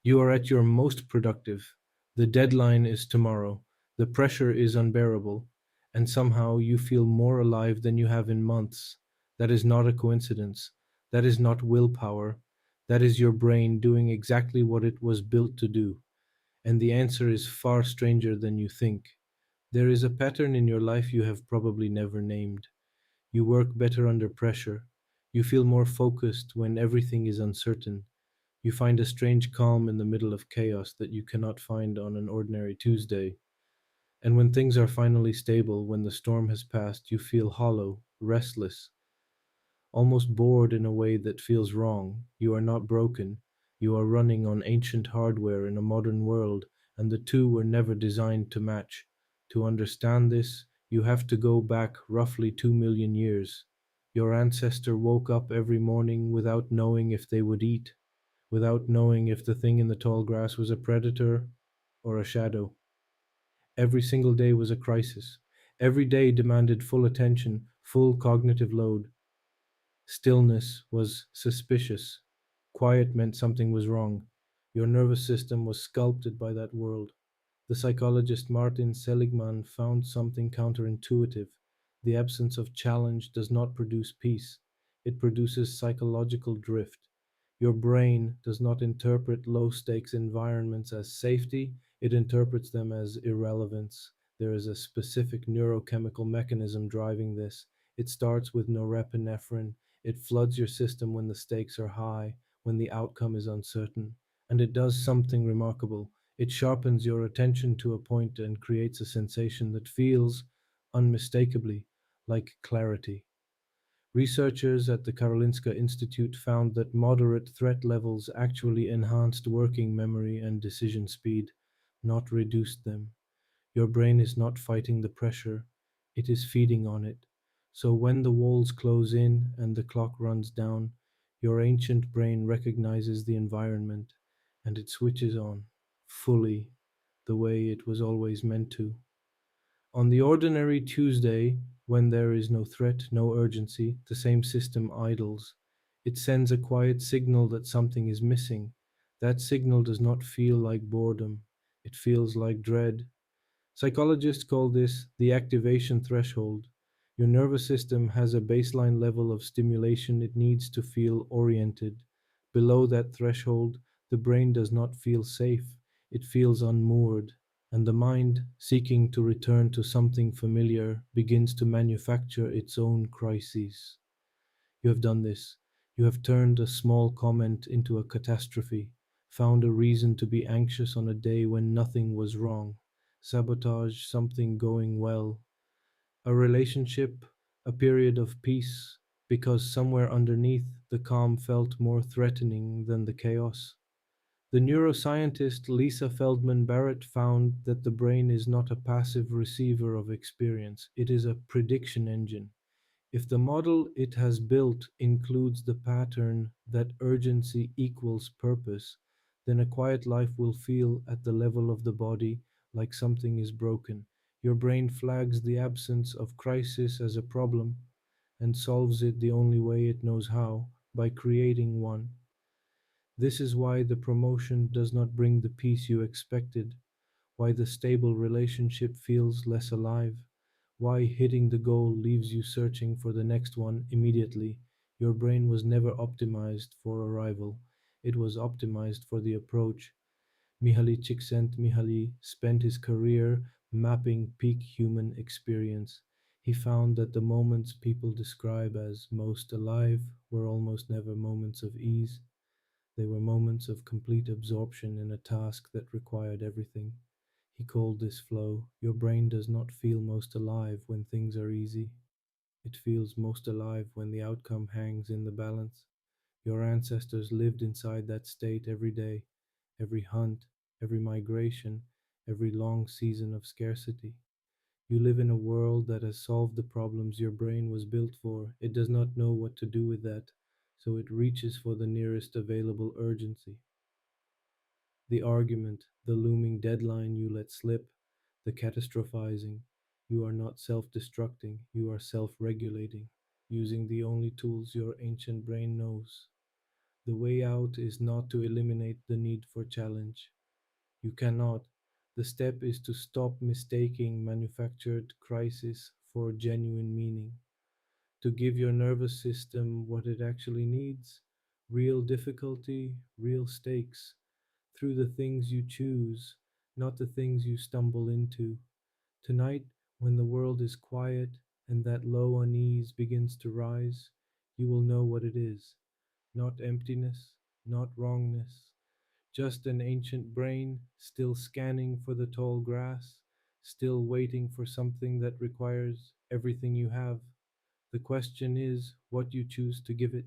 You are at your most productive. The deadline is tomorrow. The pressure is unbearable. And somehow you feel more alive than you have in months. That is not a coincidence. That is not willpower. That is your brain doing exactly what it was built to do. And the answer is far stranger than you think. There is a pattern in your life you have probably never named. You work better under pressure. You feel more focused when everything is uncertain. You find a strange calm in the middle of chaos that you cannot find on an ordinary Tuesday. And when things are finally stable, when the storm has passed, you feel hollow, restless, almost bored in a way that feels wrong. You are not broken. You are running on ancient hardware in a modern world, and the two were never designed to match. To understand this, you have to go back roughly 2 million years. Your ancestor woke up every morning without knowing if they would eat, without knowing if the thing in the tall grass was a predator or a shadow. Every single day was a crisis. Every day demanded full attention, full cognitive load. Stillness was suspicious. Quiet meant something was wrong. Your nervous system was sculpted by that world. The psychologist Martin Seligman found something counterintuitive. The absence of challenge does not produce peace, it produces psychological drift. Your brain does not interpret low stakes environments as safety, it interprets them as irrelevance. There is a specific neurochemical mechanism driving this. It starts with norepinephrine. It floods your system when the stakes are high, when the outcome is uncertain. And it does something remarkable. It sharpens your attention to a point and creates a sensation that feels, unmistakably, like clarity. Researchers at the Karolinska Institute found that moderate threat levels actually enhanced working memory and decision speed, not reduced them. Your brain is not fighting the pressure, it is feeding on it. So when the walls close in and the clock runs down, your ancient brain recognizes the environment and it switches on fully the way it was always meant to. On the ordinary Tuesday, when there is no threat, no urgency, the same system idles. It sends a quiet signal that something is missing. That signal does not feel like boredom, it feels like dread. Psychologists call this the activation threshold. Your nervous system has a baseline level of stimulation it needs to feel oriented. Below that threshold, the brain does not feel safe, it feels unmoored, and the mind, seeking to return to something familiar, begins to manufacture its own crises. You have done this. You have turned a small comment into a catastrophe, found a reason to be anxious on a day when nothing was wrong, sabotage something going well, a relationship, a period of peace, because somewhere underneath the calm felt more threatening than the chaos. The neuroscientist Lisa Feldman Barrett found that the brain is not a passive receiver of experience, it is a prediction engine. If the model it has built includes the pattern that urgency equals purpose, then a quiet life will feel at the level of the body like something is broken. Your brain flags the absence of crisis as a problem and solves it the only way it knows how, by creating one. This is why the promotion does not bring the peace you expected, why the stable relationship feels less alive, why hitting the goal leaves you searching for the next one immediately. Your brain was never optimized for arrival, it was optimized for the approach. Mihaly Csikszentmihalyi spent his career mapping peak human experience. He found that the moments people describe as most alive were almost never moments of ease. They were moments of complete absorption in a task that required everything. He called this flow. Your brain does not feel most alive when things are easy. It feels most alive when the outcome hangs in the balance. Your ancestors lived inside that state every day, every hunt, every migration, every long season of scarcity. You live in a world that has solved the problems your brain was built for. It does not know what to do with that, so it reaches for the nearest available urgency. The argument, the looming deadline you let slip, the catastrophizing. You are not self destructing, you are self regulating, using the only tools your ancient brain knows. The way out is not to eliminate the need for challenge. You cannot. The step is to stop mistaking manufactured crisis for genuine meaning, to give your nervous system what it actually needs: real difficulty, real stakes, through the things you choose, not the things you stumble into. Tonight, when the world is quiet and that low unease begins to rise, you will know what it is: not emptiness, not wrongness, just an ancient brain still scanning for the tall grass, still waiting for something that requires everything you have. The question is what you choose to give it.